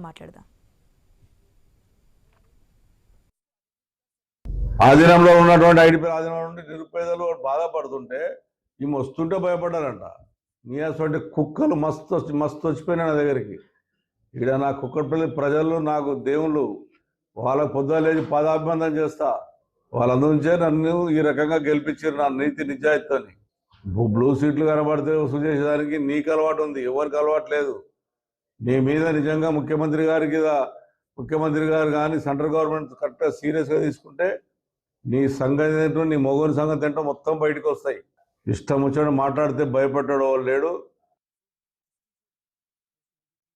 మాట్లాడదాం. ఆధీనంలో ఉన్నటువంటి ఐడిపి ఆధీనంలో ఉండి నిరుపేదలు బాధపడుతుంటే ఈమె వస్తుంటే భయపడ్డారంట. నీ అటువంటి కుక్కలు మస్తు వచ్చిపోయినా నా దగ్గరికి. ఇక్కడ నా కుక్కడపల్లి ప్రజలు నాకు దేవుళ్ళు, వాళ్ళకు పొద్దున లేచి పాదాభివందనం చేస్తా. వాళ్ళందరి నుంచే నన్ను ఈ రకంగా గెలిపించారు, నా నీతి నిజాయితీని. బ్లూ సీట్లు కనబడితే వసూలు చేసేదానికి నీకు అలవాటు ఉంది, ఎవరికి అలవాటు లేదు. నీ మీద నిజంగా ముఖ్యమంత్రి గారు కానీ సెంట్రల్ గవర్నమెంట్ కరెక్ట్గా సీరియస్గా తీసుకుంటే నీ సంగతి ఏంటో, నీ మొగోని సంగతి ఏంటో మొత్తం బయటకు వస్తాయి. ఇష్టం వచ్చిన మాట్లాడితే భయపడ్డాడు వాళ్ళు లేడు.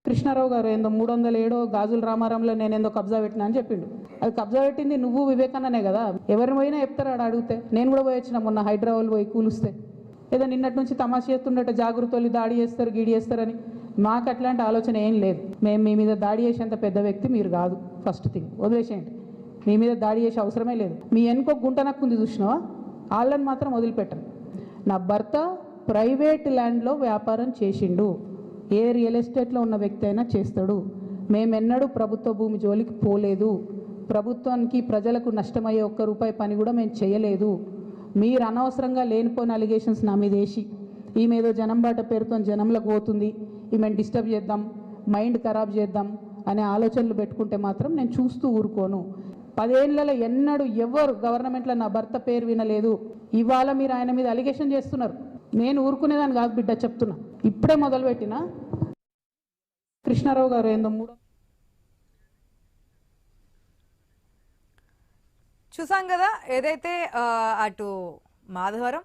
కృష్ణారావు గారు ఏందో 307 గాజుల రామారంలో నేనేందో కబ్జా పెట్టినా అని చెప్పిండు. అది కబ్జా పెట్టింది నువ్వు వివేకానందనే కదా. ఎవరిని పోయినా చెప్తారు ఆడ అడిగితే. నేను కూడా పోయి వచ్చిన మొన్న హైదరాబాద్ పోయి కూలిస్తే. ఏదో నిన్నటి నుంచి తమాషా చేస్తుండట, జాగృతలు దాడి చేస్తారు గీడి చేస్తారని. మాకు అట్లాంటి ఆలోచన ఏం లేదు. మేము మీ మీద దాడి చేసేంత పెద్ద వ్యక్తి మీరు కాదు. ఫస్ట్ థింగ్ వదిలేసేయండి. మీ మీద దాడి చేసే అవసరమే లేదు. మీ వెనుక గుంట నక్కుంది చూసినావా, వాళ్ళని మాత్రం వదిలిపెట్టను. నా భర్త ప్రైవేట్ ల్యాండ్లో వ్యాపారం చేసిండు. ఏ రియల్ ఎస్టేట్లో ఉన్న వ్యక్తి అయినా చేస్తాడు. మేమెన్నడూ ప్రభుత్వ భూమి జోలికి పోలేదు. ప్రభుత్వానికి ప్రజలకు నష్టమయ్యే ఒక్క రూపాయి పని కూడా మేము చేయలేదు. మీరు అనవసరంగా లేనిపోయిన అలిగేషన్స్ నా మీద వేసి ఈమెదో జనం బాట పేరుతో జనంలోకి పోతుంది, ఈమెను డిస్టర్బ్ చేద్దాం, మైండ్ ఖరాబ్ చేద్దాం అనే ఆలోచనలు పెట్టుకుంటే మాత్రం నేను చూస్తూ ఊరుకోను. 10 ఏళ్లలో ఎన్నడూ ఎవరు గవర్నమెంట్లో నా భర్త పేరు వినలేదు. ఇవాళ మీరు ఆయన మీద అలిగేషన్ చేస్తున్నారు. నేను ఊరుకునేదాన్ని కాదు బిడ్డ, చెప్తున్నా. ఇప్పుడే మొదలుపెట్టిన కృష్ణారావు గారు ఏందో చూసాం కదా. ఏదైతే అటు మాధవరం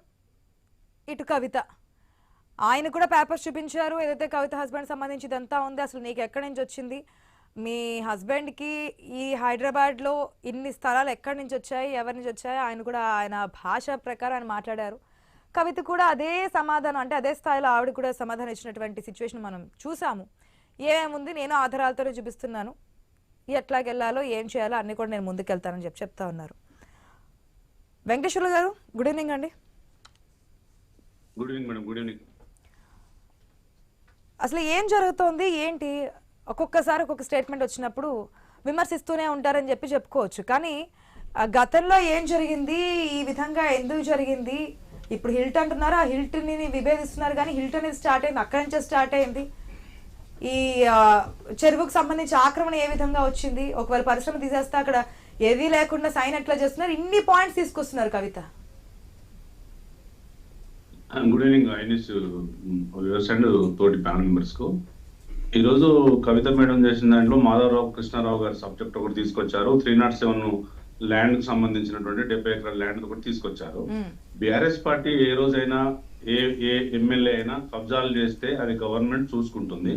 ఇటు కవిత, ఆయన కూడా పేపర్స్ చూపించారు. ఏదైతే కవిత హస్బెండ్ సంబంధించి ఇదంతా ఉంది, అసలు నీకు ఎక్కడి నుంచి వచ్చింది, మీ హస్బెండ్కి ఈ హైదరాబాద్లో ఇన్ని స్థలాలు ఎక్కడి నుంచి వచ్చాయి, ఎవరి నుంచి వచ్చాయి, ఆయన కూడా ఆయన భాష ప్రకారం ఆయన మాట్లాడారు. కవిత కూడా అదే సమాధానం, అంటే అదే స్థాయిలో ఆవిడ కూడా సమాధానం ఇచ్చినటువంటి సిచ్యువేషన్ మనం చూసాము. ఏమేముంది, నేను ఆధారాలతోనే చూపిస్తున్నాను, ఎట్లాగెళ్ళాలో ఏం చేయాలో అన్నీ కూడా నేను ముందుకెళ్తానని చెప్తా ఉన్నారు. వెంకటేశ్వర్లు గారు, గుడ్ ఈవినింగ్ అండి. Good evening madam. Good evening. అసలు ఏం జరుగుతోంది ఏంటి? ఒక్కొక్కసారి ఒక్కొక్క స్టేట్మెంట్ వచ్చినప్పుడు విమర్శిస్తూనే ఉంటారని చెప్పుకోవచ్చు. కానీ గతంలో ఏం జరిగింది, ఈ విధంగా ఎందుకు జరిగింది, ఇప్పుడు హిల్ట్ అంటున్నారు, ఆ హిల్ట్ని విభేదిస్తున్నారు. కానీ హిల్ట్ అనేది స్టార్ట్ అయింది, అక్కడి నుంచే స్టార్ట్ అయింది. ఈ చెరువుకు సంబంధించి ఆక్రమణ ఏ విధంగా వచ్చింది, ఒకవేళ పరిశ్రమ తీసేస్తే అక్కడ ఏదీ లేకుండా సైన్ ఎట్లా చేస్తున్నారు, ఇన్ని పాయింట్స్ తీసుకొస్తున్నారు కవిత. గుడ్ ఈవినింగ్ ఐనిస్ వ్యూవర్స్ అండ్ తోటి ప్యానల్ మెంబర్స్ కు. ఈరోజు కవిత మేడం చేసిన దాంట్లో మాధవరావు కృష్ణారావు గారి సబ్జెక్ట్ ఒకటి తీసుకొచ్చారు. 307 ల్యాండ్ కు సంబంధించినటువంటి 70 ఎకరాల ల్యాండ్ ఒకటి తీసుకొచ్చారు. బీఆర్ఎస్ పార్టీ ఏ రోజైనా ఏ ఎమ్మెల్యే అయినా కబ్జాలు చేస్తే అది గవర్నమెంట్ చూసుకుంటుంది.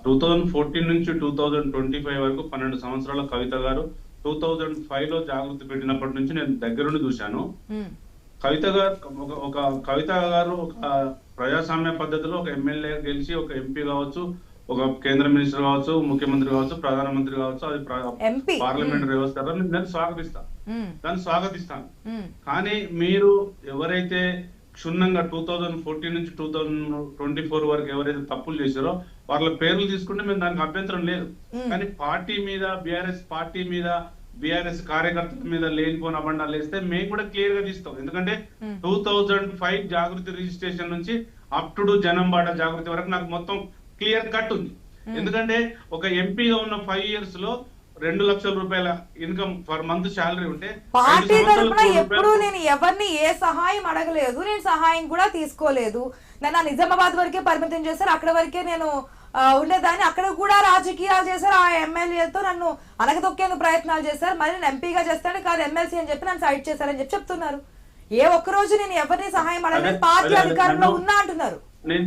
2014 నుంచి 2025 వరకు 12 సంవత్సరాల కవిత గారు 2005 లో జాగృతి పెట్టినప్పటి నుంచి నేను దగ్గరుండి చూశాను. కవిత గారు ఒక ప్రజాస్వామ్య పద్ధతిలో ఒక ఎమ్మెల్యే గెలిచి ఒక ఎంపీ కావచ్చు, ఒక కేంద్ర మినిస్టర్ కావచ్చు, ముఖ్యమంత్రి కావచ్చు, ప్రధానమంత్రి కావచ్చు, అది పార్లమెంటరీ వ్యవస్థ నేను స్వాగతిస్తాను. కానీ మీరు ఎవరైతే క్షుణ్ణంగా 2014 నుంచి 2024 వరకు ఎవరైతే తప్పులు చేశారో వాళ్ళ పేర్లు తీసుకుంటే మేము దానికి అభ్యంతరం లేదు. కానీ పార్టీ మీద, బీఆర్ఎస్ పార్టీ మీద, బీఆర్ఎస్ కార్యకర్తల మీద లేనిపోయిన అబండాలు వేస్తే మేము కూడా క్లియర్ గా తీస్తాం. ఎందుకంటే 2005 జాగృతి రిజిస్ట్రేషన్ నుంచి అప్ టు జనం బాట జాగృతి వరకు నాకు మొత్తం క్లియర్ కట్ ఉంది. ఎందుకంటే ఒక ఎంపీగా ఉన్న 5 years లో 2 లక్షల రూపాయల ఇన్కమ్ పర్ మంత్ శాలరీ ఉంటే, పార్టీ తరఫున ఎప్పుడు నేను ఎవరిని ఏ సహాయం అడగలేదు, నేను సహాయం కూడా తీసుకోలేదు. నన్ను నిజామాబాద్ వరకే పరిమితం చేశారు, అక్కడ వరకే నేను ఉండేదాన్ని. అక్కడ కూడా రాజకీయాలు చేశారు, ఆ ఎమ్మెల్యేతో నన్ను అనగదొక్కేందుకు ప్రయత్నాలు చేశారు. మరి నేను ఎంపీగా చేస్తాను కాదు ఎమ్మెల్సీ అని చెప్పి నన్ను సైడ్ చేశారని చెప్తున్నారు. ఏ ఒక్కరోజు నేను ఎవరిని సహాయం అడగలేదు, పార్టీ అధికారంలో ఉన్నా అంటున్నారు. నేను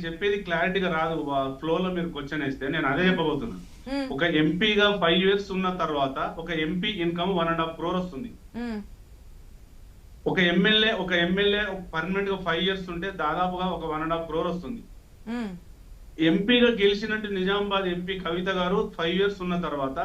చెప్పేది క్లారిటీగా రాదు, ఫ్లో లో మీరు క్వశ్చన్ వేస్తే నేను అదే చెప్పబోతున్నాను. ఒక ఎంపీగా 5 years ఉన్న తర్వాత ఒక ఎంపీ ఇన్కమ్ 1.5 crore వస్తుంది. ఒక ఎమ్మెల్యే పర్మనెంట్ గా 5 years ఉంటే దాదాపుగా ఒక 1.5 crore వస్తుంది. ఎంపీగా గెలిచినట్టు నిజామాబాద్ ఎంపీ కవిత గారు 5 years ఉన్న తర్వాత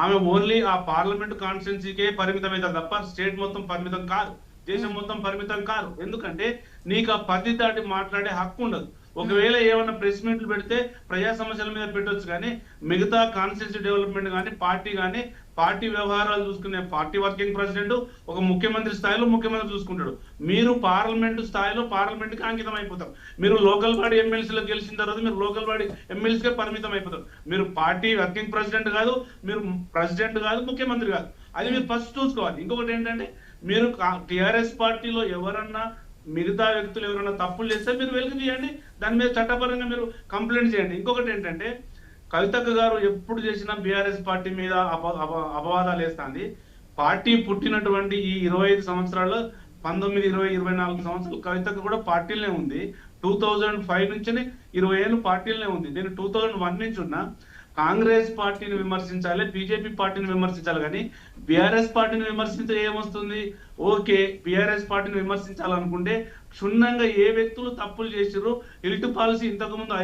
ఆమె ఓన్లీ ఆ పార్లమెంట్ కాన్స్టిట్యున్సీకే పరిమితం అవుతుంది తప్ప స్టేట్ మొత్తం పరిమితం కాదు, దేశం మొత్తం పరిమితం కాదు. ఎందుకంటే నీకు ఆ 10 దాటి మాట్లాడే హక్కు ఉండదు. ఒకవేళ ఏమైనా ప్రెస్ మీట్లు పెడితే ప్రజా సమస్యల మీద పెట్టొచ్చు, కానీ మిగతా కాన్స్టిట్యూన్సీ డెవలప్మెంట్ కానీ పార్టీ వ్యవహారాలు చూసుకునే పార్టీ వర్కింగ్ ప్రెసిడెంట్ ఒక ముఖ్యమంత్రి స్థాయిలో ముఖ్యమంత్రి చూసుకుంటాడు. మీరు పార్లమెంటు స్థాయిలో పార్లమెంట్కి అంకితం అయిపోతారు. మీరు లోకల్ బాడీ ఎమ్మెల్సీలో గెలిచిన తర్వాత మీరు లోకల్ బాడీ ఎమ్మెల్సీగా పరిమితం అయిపోతారు. మీరు పార్టీ వర్కింగ్ ప్రెసిడెంట్ కాదు, మీరు ప్రెసిడెంట్ కాదు, ముఖ్యమంత్రి కాదు. అది మీరు ఫస్ట్ చూసుకోవాలి. ఇంకొకటి ఏంటంటే, మీరు టిఆర్ఎస్ పార్టీలో ఎవరన్నా మిగతా వ్యక్తులు ఎవరైనా తప్పులు చేస్తే మీరు వెలికి తీయండి, దాని మీద చట్టపరంగా మీరు కంప్లైంట్ చేయండి. ఇంకొకటి ఏంటంటే, కవితక్క గారు ఎప్పుడు చేసినా బీఆర్ఎస్ పార్టీ మీద అపవాదాలు వేస్తుంది. పార్టీ పుట్టినటువంటి ఈ 25 సంవత్సరాల్లో 19, 20, 24 సంవత్సరాలు కవితక్క కూడా పార్టీలనే ఉంది. 2005 నుంచి 20 ఏళ్ళు పార్టీలనే ఉంది. నేను 2001 నుంచి ఉన్నా. కాంగ్రెస్ పార్టీని విమర్శించాలి, బీజేపీ పార్టీని విమర్శించాలి, కానీ బీఆర్ఎస్ పార్టీని విమర్శించే ఏమొస్తుంది? ఓకే, బీఆర్ఎస్ పార్టీని విమర్శించాలనుకుంటే క్షుణ్ణంగా ఏ వ్యక్తులు తప్పులు చేసిర్రు, ఇల్టు పాలసీ ఇంతకుముందు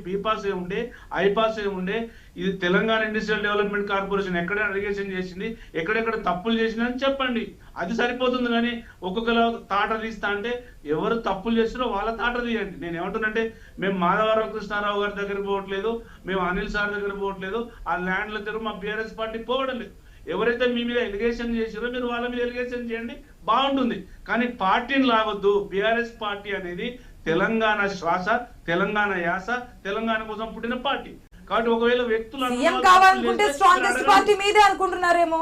బీపాస్ ఉండే, ఐపాస్ ఉండే, ఇది తెలంగాణ ఇండస్ట్రియల్ డెవలప్మెంట్ కార్పొరేషన్ ఎక్కడ అలిగేషన్ చేసింది, ఎక్కడెక్కడ తప్పులు చేసింది అని చెప్పండి. అది సరిపోతుంది. కానీ ఒక్కొక్కరు తాట తీస్తా అంటే ఎవరు తప్పులు చేస్తారో వాళ్ళ తాట తీయండి. నేను ఏమంటున్నంటే, మేము మాధవరావు కృష్ణారావు గారి దగ్గరికి పోవట్లేదు, మేము అనిల్ సార్ దగ్గర పోవట్లేదు, ఆ ల్యాండ్ల దగ్గర మా బీఆర్ఎస్ పార్టీ పోవడం లేదు. ఎవరైతే మీ మీద ఎలిగేషన్ చేసారో మీరు వాళ్ళ మీద ఎలిగేషన్ చేయండి, బాగుంటుంది. కానీ పార్టీని లాగొద్దు. బీఆర్ఎస్ పార్టీ అనేది తెలంగాణ శ్వాస, తెలంగాణ యాస, తెలంగాణ కోసం పుట్టిన పార్టీ. కాబట్టి ఒకవేళ వ్యక్తులు సీఎం కావాలనుకుంటే స్ట్రాంగెస్ట్ పార్టీ మీదే అనుకుంటున్నారేమో.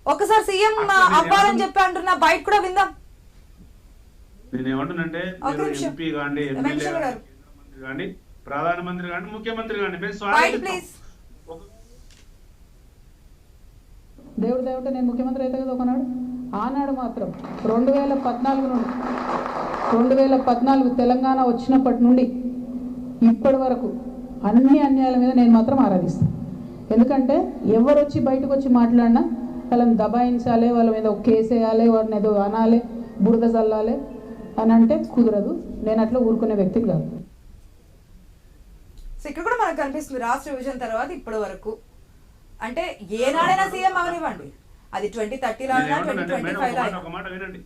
ఒకసారి సీఎం అవ్వాలని చెప్పి అంటున్నా, బయట కూడా విందాం. నేను ఏమంటున్నంటే, ఎంపీ కాండి, ఎమ్మెల్యే కానీ, ప్రధానమంత్రి కానీ, ముఖ్యమంత్రి కానీ, దేవుడు దేవుడు నేను ముఖ్యమంత్రి అయితే కదా ఒకనాడు. ఆనాడు మాత్రం 2014 తెలంగాణ వచ్చినప్పటి నుండి ఇప్పటి వరకు అన్ని అన్యాయాల మీద నేను మాత్రం ఆరాధిస్తాను. ఎందుకంటే ఎవరు వచ్చి బయటకు వచ్చి మాట్లాడినా వాళ్ళని దబాయించాలి, వాళ్ళ మీద ఒక కేసు వేయాలి, వారిని ఏదో అనాలి, బురద చల్లాలి అని అంటే కుదరదు. నేను అట్లా ఊరుకునే వ్యక్తిని కాదు. ఇక్కడ కూడా మనకు కనిపిస్తుంది, రాష్ట్ర విభజన తర్వాత ఇప్పటి వరకు అంటే ఏనాడైనా సీఎం అవనివ్వండి, అది 2030 లాగా 2025 లాగా. ఒక మాట వినండి.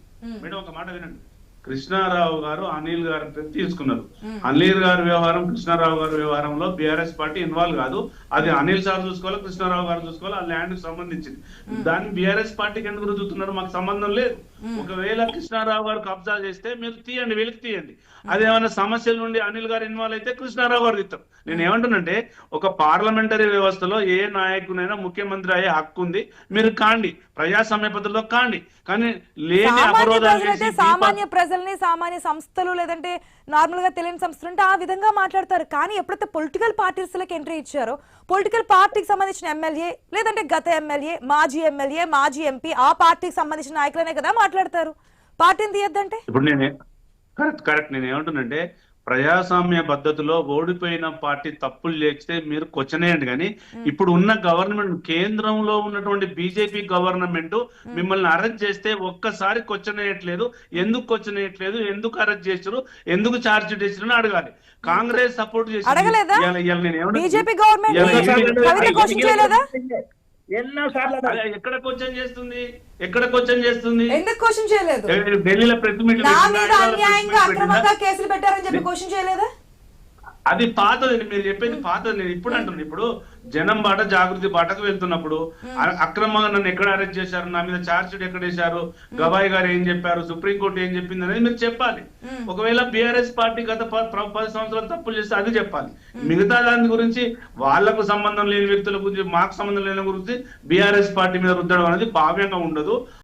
కృష్ణారావు గారు అనిల్ గారు తీసుకున్నారు. అనిల్ గారి వ్యవహారం, కృష్ణారావు గారి వ్యవహారంలో బీఆర్ఎస్ పార్టీ ఇన్వాల్వ్ కాదు. అది అనిల్ సార్ చూసుకోవాలి, కృష్ణారావు గారు చూసుకోవాలి. ఆ ల్యాండ్ కి సంబంధించింది. దాన్ని బీఆర్ఎస్ పార్టీకి ఎందుకు రుద్దుతున్నారు? మాకు సంబంధం లేదు. ఒకవేళ కృష్ణారావు గారు కబ్జా చేస్తే మీరు తీయండి, వెలికి తీయండి. అదేమైనా సమస్యల నుండి అనిల్ గారు ఇన్వాల్వ్ అయితే కృష్ణారావు గారు ఇస్తారు. నేను ఏమంటున్నంటే, ఒక పార్లమెంటరీ వ్యవస్థలో ఏ నాయకునైనా ముఖ్యమంత్రి అయ్యే హక్కు ఉంది. మీరు కాండి, ప్రజాస్వామ్య పద్ధతిలో కాండి. కానీ లేని అపరోధాలు, సామాన్య ప్రజల్ని, సామాన్య సంస్థలు లేదంటే నార్మల్ గా తెలియని సంస్థలు ఉంటే ఆ విధంగా మాట్లాడతారు. కానీ ఎప్పుడైతే పొలిటికల్ పార్టీస్ లకు ఎంట్రీ ఇచ్చారో, పొలిటికల్ పార్టీకి సంబంధించిన ఎమ్మెల్యే లేదంటే గత ఎమ్మెల్యే, మాజీ ఎంపీ, ఆ పార్టీకి సంబంధించిన నాయకులనే కదా మాట్లాడతారు. పార్టీని తీయద్దంటే ఇప్పుడు కరెక్ట్ నేను ఏమంటున్నంటే, ప్రజాస్వామ్య పద్ధతిలో ఓడిపోయిన పార్టీ తప్పులు చేస్తే మీరు క్వశ్చనేయండి. కానీ ఇప్పుడు ఉన్న గవర్నమెంట్, కేంద్రంలో ఉన్నటువంటి బీజేపీ గవర్నమెంట్ మిమ్మల్ని అరెస్ట్ చేస్తే ఒక్కసారి క్వశ్చన్ వేయట్లేదు. ఎందుకు క్వశ్చన్ వేయట్లేదు, ఎందుకు అరెస్ట్ చేసారు, ఎందుకు ఛార్జ్ షీట్ వేసారు అడగాలి. కాంగ్రెస్ సపోర్ట్ చేసి ఎక్కడ క్వశ్చన్ చేస్తుంది? ఎందుకు క్వశ్చన్ చేయలేదు? ఢిల్లీలో ప్రెస్ మీట్ కేసులు పెట్టారని చెప్పి క్వశ్చన్ చేయలేదా? అది పాతది. మీరు చెప్పేది పాతది. నేను ఇప్పుడు అంటున్నాను, ఇప్పుడు జనం బాట జాగృతి బాటకు వెళ్తున్నప్పుడు అక్రమంగా నన్ను ఎక్కడ అరెస్ట్ చేశారు, నా మీద ఛార్జ్ షీట్ ఎక్కడ వేశారు, గవాయి గారు ఏం చెప్పారు, సుప్రీంకోర్టు ఏం చెప్పింది అనేది మీరు చెప్పాలి. ఒకవేళ బీఆర్ఎస్ పార్టీ గత 10 సంవత్సరాలు తప్పులు చేస్తే అది చెప్పాలి. మిగతా దాని గురించి వాళ్లకు సంబంధం లేని వ్యక్తుల గురించి, మాకు సంబంధం లేని గురించి బీఆర్ఎస్ పార్టీ మీద రుద్దడం అనేది భావ్యంగా ఉండదు.